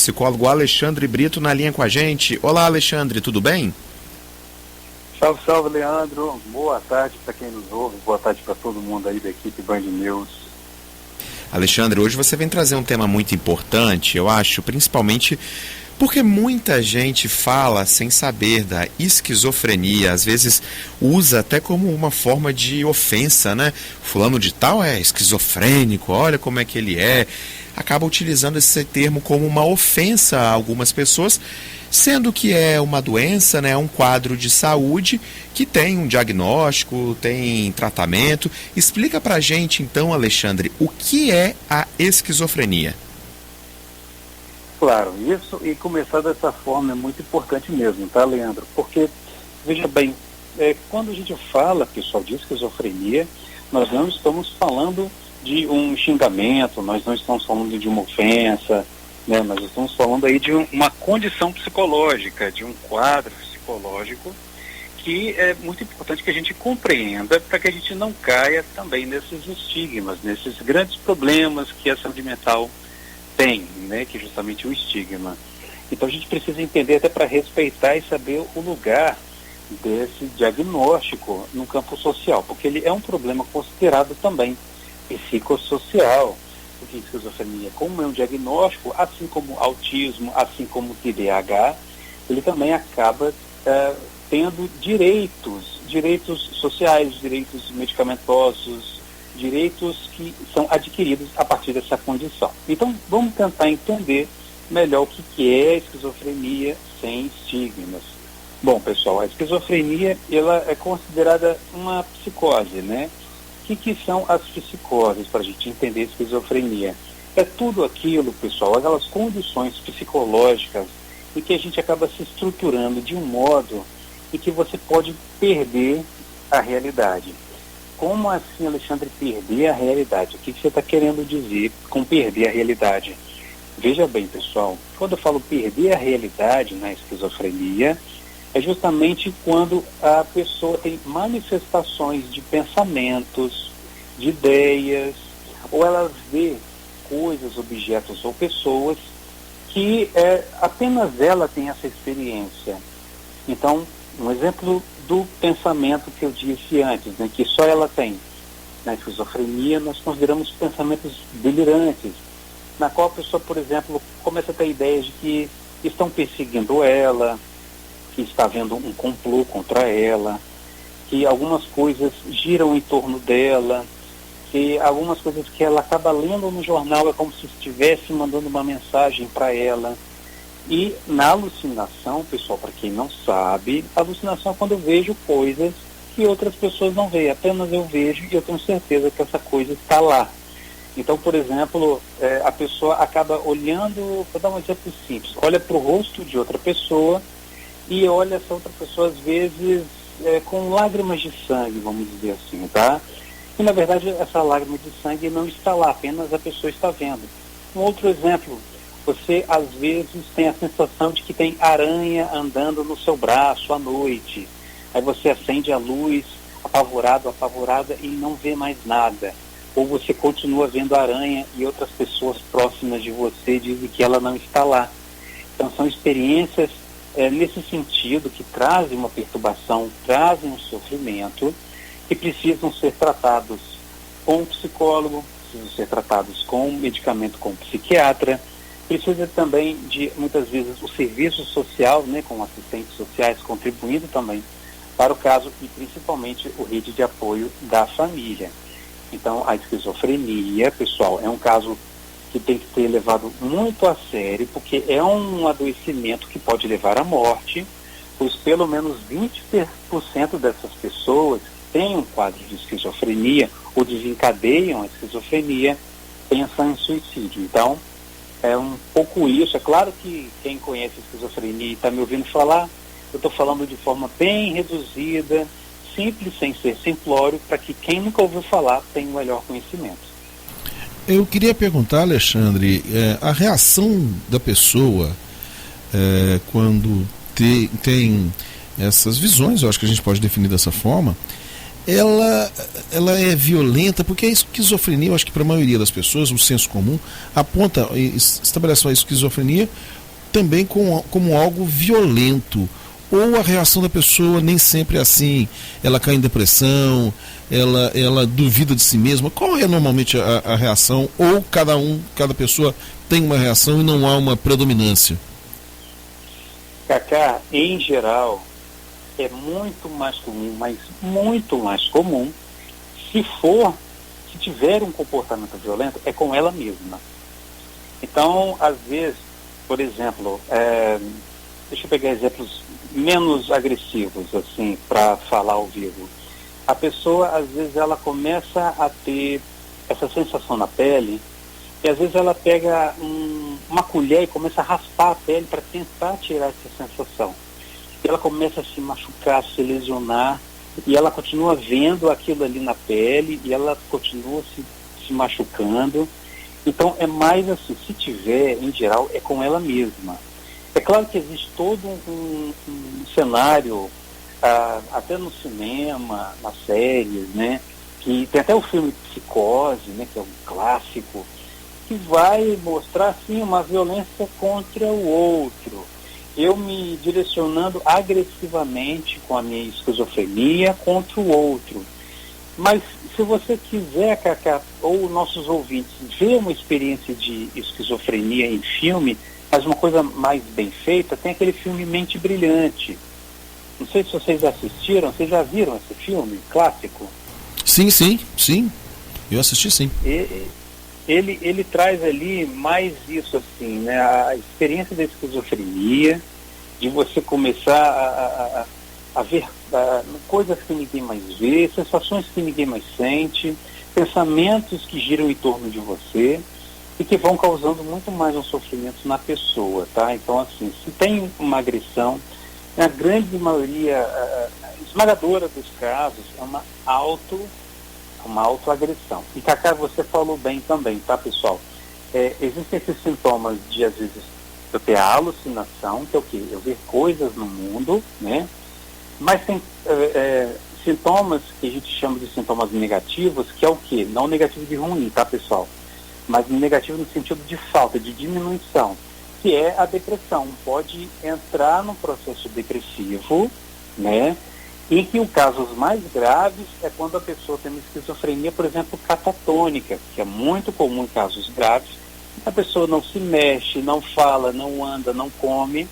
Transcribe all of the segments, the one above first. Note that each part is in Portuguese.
psicólogo Alexandre Brito na linha com a gente. Olá, Alexandre, tudo bem? Salve, salve, Leandro. Boa tarde para quem nos ouve, boa tarde para todo mundo aí da equipe Band News. Alexandre, hoje você vem trazer um tema muito importante, eu acho, principalmente porque muita gente fala sem saber da esquizofrenia, às vezes usa até como uma forma de ofensa, né? Fulano de tal é esquizofrênico, olha como é que ele é. Acaba utilizando esse termo como uma ofensa a algumas pessoas, sendo que é uma doença, né? Um quadro de saúde que tem um diagnóstico, tem tratamento. Explica pra gente então, Alexandre, o que é a esquizofrenia? Claro, isso e começar dessa forma é muito importante mesmo, tá, Leandro? Porque, veja bem, quando a gente fala, pessoal, de esquizofrenia, nós não estamos falando de um xingamento, nós não estamos falando de uma ofensa, né? Nós estamos falando aí de uma condição psicológica, de um quadro psicológico que é muito importante que a gente compreenda para que a gente não caia também nesses estigmas, nesses grandes problemas que a saúde mental tem, né, que é justamente o estigma. Então a gente precisa entender até para respeitar e saber o lugar desse diagnóstico no campo social, porque ele é um problema considerado também psicossocial, porque esquizofrenia, como é um diagnóstico, assim como autismo, assim como TDAH, ele também acaba tendo direitos sociais, direitos medicamentosos, direitos que são adquiridos a partir dessa condição. Então, vamos tentar entender melhor o que é a esquizofrenia sem estigmas. Bom, pessoal, a esquizofrenia, ela é considerada uma psicose, né? O que são as psicoses, para a gente entender a esquizofrenia? É tudo aquilo, pessoal, aquelas condições psicológicas em que a gente acaba se estruturando de um modo em que você pode perder a realidade. Como assim, Alexandre, perder a realidade? O que você está querendo dizer com perder a realidade? Veja bem, pessoal, quando eu falo perder a realidade na esquizofrenia, é justamente quando a pessoa tem manifestações de pensamentos, de ideias, ou ela vê coisas, objetos ou pessoas que apenas ela tem essa experiência. Então, um exemplo do pensamento que eu disse antes, né, que só ela tem. Na esquizofrenia, nós consideramos pensamentos delirantes, na qual a pessoa, por exemplo, começa a ter ideias de que estão perseguindo ela, que está havendo um complô contra ela, que algumas coisas giram em torno dela, que algumas coisas que ela acaba lendo no jornal é como se estivesse mandando uma mensagem para ela. E na alucinação, pessoal, para quem não sabe, a alucinação é quando eu vejo coisas que outras pessoas não veem, apenas eu vejo e eu tenho certeza que essa coisa está lá. Então, por exemplo, a pessoa acaba olhando, vou dar um exemplo simples, olha para o rosto de outra pessoa e olha essa outra pessoa, às vezes, com lágrimas de sangue, vamos dizer assim, tá? E, na verdade, essa lágrima de sangue não está lá, apenas a pessoa está vendo. Um outro exemplo, você, às vezes, tem a sensação de que tem aranha andando no seu braço à noite. Aí você acende a luz, apavorada, e não vê mais nada. Ou você continua vendo a aranha e outras pessoas próximas de você dizem que ela não está lá. Então, são experiências nesse sentido que trazem uma perturbação, trazem um sofrimento, que precisam ser tratados com um psicólogo, precisam ser tratados com um medicamento, com um psiquiatra, precisa também de, muitas vezes, o serviço social, né, com assistentes sociais contribuindo também para o caso e principalmente o rede de apoio da família. Então, a esquizofrenia, pessoal, é um caso que tem que ser levado muito a sério, porque é um adoecimento que pode levar à morte, pois pelo menos 20% dessas pessoas que têm um quadro de esquizofrenia ou desencadeiam a esquizofrenia pensam em suicídio. Então, é um pouco isso. É claro que quem conhece a esquizofrenia e está me ouvindo falar, eu estou falando de forma bem reduzida, simples, sem ser simplório, para que quem nunca ouviu falar tenha um melhor conhecimento. Eu queria perguntar, Alexandre, a reação da pessoa quando tem essas visões, eu acho que a gente pode definir dessa forma, ela é violenta, porque a esquizofrenia, eu acho que para a maioria das pessoas, o senso comum aponta, estabelece a esquizofrenia também como algo violento. Ou a reação da pessoa nem sempre é assim, ela cai em depressão, ela duvida de si mesma. Qual é normalmente a reação? Ou cada pessoa tem uma reação e não há uma predominância? Cacá, em geral, é muito mais comum, mas muito mais comum, se tiver um comportamento violento, é com ela mesma. Então, às vezes, por exemplo, deixa eu pegar exemplos menos agressivos, assim, para falar ao vivo. A pessoa, às vezes, ela começa a ter essa sensação na pele, e às vezes ela pega uma colher e começa a raspar a pele para tentar tirar essa sensação. E ela começa a se machucar, a se lesionar, e ela continua vendo aquilo ali na pele, e ela continua se machucando. Então, é mais assim, se tiver, em geral, é com ela mesma. É claro que existe todo um cenário, até no cinema, nas séries, né, que tem até o filme Psicose, né, que é um clássico, que vai mostrar, assim, uma violência contra o outro. Eu me direcionando agressivamente com a minha esquizofrenia contra o outro. Mas se você quiser, Cacá, ou nossos ouvintes, ver uma experiência de esquizofrenia em filme, mas uma coisa mais bem feita, tem aquele filme Mente Brilhante. Não sei se vocês assistiram, vocês já viram esse filme clássico? Sim. Eu assisti, sim. Ele traz ali mais isso, assim, né? A experiência da esquizofrenia, de você começar a ver coisas que ninguém mais vê, sensações que ninguém mais sente, pensamentos que giram em torno de você e que vão causando muito mais um sofrimento na pessoa, tá? Então, assim, se tem uma agressão, a grande maioria, esmagadora dos casos, é uma autoagressão. E, Cacá, você falou bem também, tá, pessoal? Existem esses sintomas de, às vezes, eu ter a alucinação, que é o quê? Eu ver coisas no mundo, né? Mas tem sintomas que a gente chama de sintomas negativos, que é o quê? Não negativo de ruim, tá, pessoal? Mas negativo no sentido de falta, de diminuição, que é a depressão. Pode entrar num processo depressivo, né? Em que os casos mais graves é quando a pessoa tem uma esquizofrenia, por exemplo, catatônica, que é muito comum em casos graves. A pessoa não se mexe, não fala, não anda, não come,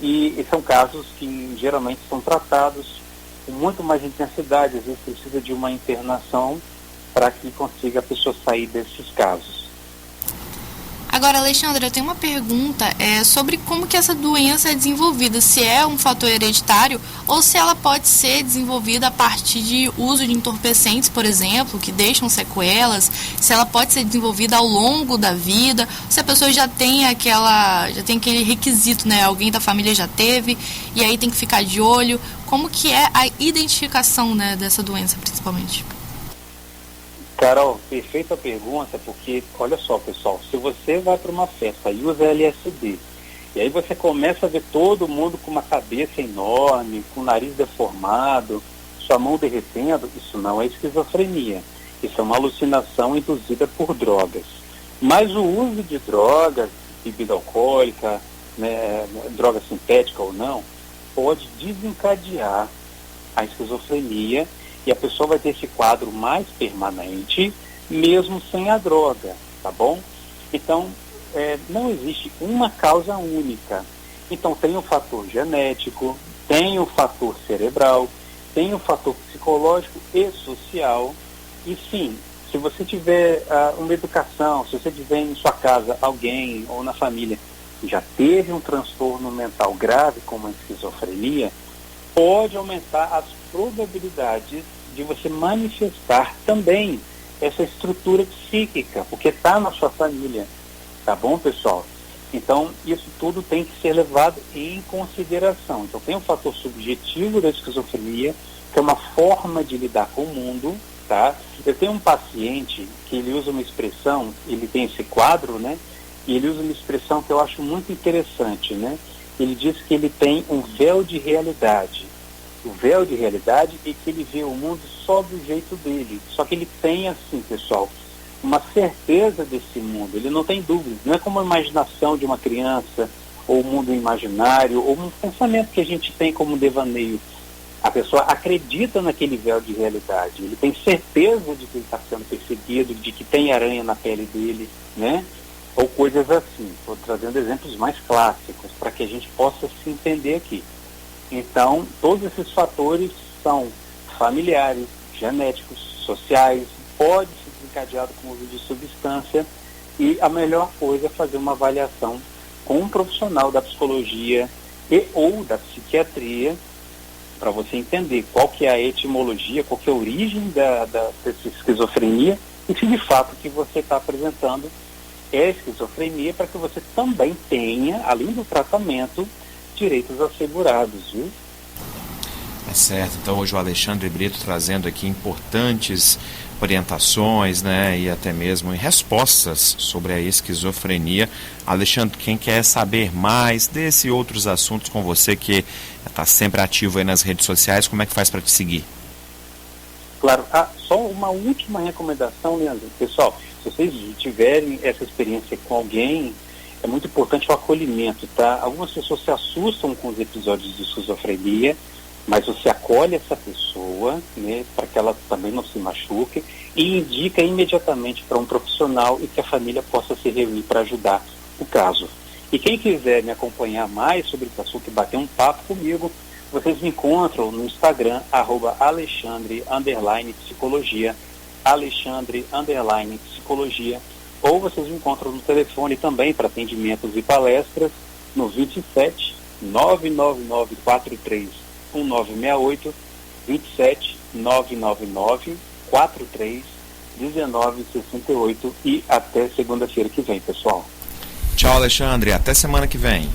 e são casos que geralmente são tratados com muito mais intensidade, às vezes precisa de uma internação para que consiga a pessoa sair desses casos. Agora, Alexandre, eu tenho uma pergunta sobre como que essa doença é desenvolvida, se é um fator hereditário ou se ela pode ser desenvolvida a partir de uso de entorpecentes, por exemplo, que deixam sequelas, se ela pode ser desenvolvida ao longo da vida, se a pessoa já tem aquele requisito, né? Alguém da família já teve e aí tem que ficar de olho. Como que é a identificação, né, dessa doença, principalmente? Carol, perfeita pergunta, porque, olha só, pessoal, se você vai para uma festa e usa LSD, e aí você começa a ver todo mundo com uma cabeça enorme, com o nariz deformado, sua mão derretendo, isso não é esquizofrenia. Isso é uma alucinação induzida por drogas. Mas o uso de drogas, bebida alcoólica, né, droga sintética ou não, pode desencadear a esquizofrenia, e a pessoa vai ter esse quadro mais permanente, mesmo sem a droga, tá bom? Então, não existe uma causa única. Então, tem o fator genético, tem o fator cerebral, tem o fator psicológico e social. E sim, se você tiver uma educação, se você tiver em sua casa alguém ou na família que já teve um transtorno mental grave, como a esquizofrenia, pode aumentar as probabilidades de você manifestar também essa estrutura psíquica, porque está na sua família, tá bom, pessoal? Então, isso tudo tem que ser levado em consideração. Então, tem um fator subjetivo da esquizofrenia, que é uma forma de lidar com o mundo, tá? Eu tenho um paciente que ele usa uma expressão, ele tem esse quadro, né? E ele usa uma expressão que eu acho muito interessante, né? Ele diz que ele tem um véu de realidade. o véu de realidade e que ele vê o mundo só do jeito dele. Só que ele tem, assim, pessoal, uma certeza desse mundo, ele não tem dúvida. Não é como a imaginação de uma criança, ou o mundo imaginário, ou um pensamento que a gente tem como devaneio. A pessoa acredita naquele véu de realidade, ele tem certeza de que ele está sendo perseguido, de que tem aranha na pele dele, né? Ou coisas assim. Estou trazendo exemplos mais clássicos para que a gente possa se entender aqui. Então, todos esses fatores são familiares, genéticos, sociais, pode ser desencadeado com o uso de substância, e a melhor coisa é fazer uma avaliação com um profissional da psicologia e ou da psiquiatria, para você entender qual que é a etimologia, qual que é a origem dessa esquizofrenia, e se de fato o que você está apresentando é esquizofrenia, para que você também tenha, além do tratamento, direitos assegurados, viu? É certo. Então hoje o Alexandre Brito trazendo aqui importantes orientações, né, e até mesmo respostas sobre a esquizofrenia. Alexandre, quem quer saber mais desse e outros assuntos com você, que está sempre ativo aí nas redes sociais, como é que faz para te seguir? Claro. Só uma última recomendação, Leandro. Pessoal, se vocês tiverem essa experiência com alguém, é muito importante o acolhimento, tá? Algumas pessoas se assustam com os episódios de esquizofrenia, mas você acolhe essa pessoa, né, para que ela também não se machuque, e indica imediatamente para um profissional e que a família possa se reunir para ajudar o caso. E quem quiser me acompanhar mais sobre esse assunto e bater um papo comigo, vocês me encontram no Instagram, @Alexandre_psicologia, Alexandre_psicologia, ou vocês me encontram no telefone também para atendimentos e palestras no 27 99943 1968, 27 999 43 1968, e até segunda-feira que vem, pessoal. Tchau, Alexandre. Até semana que vem.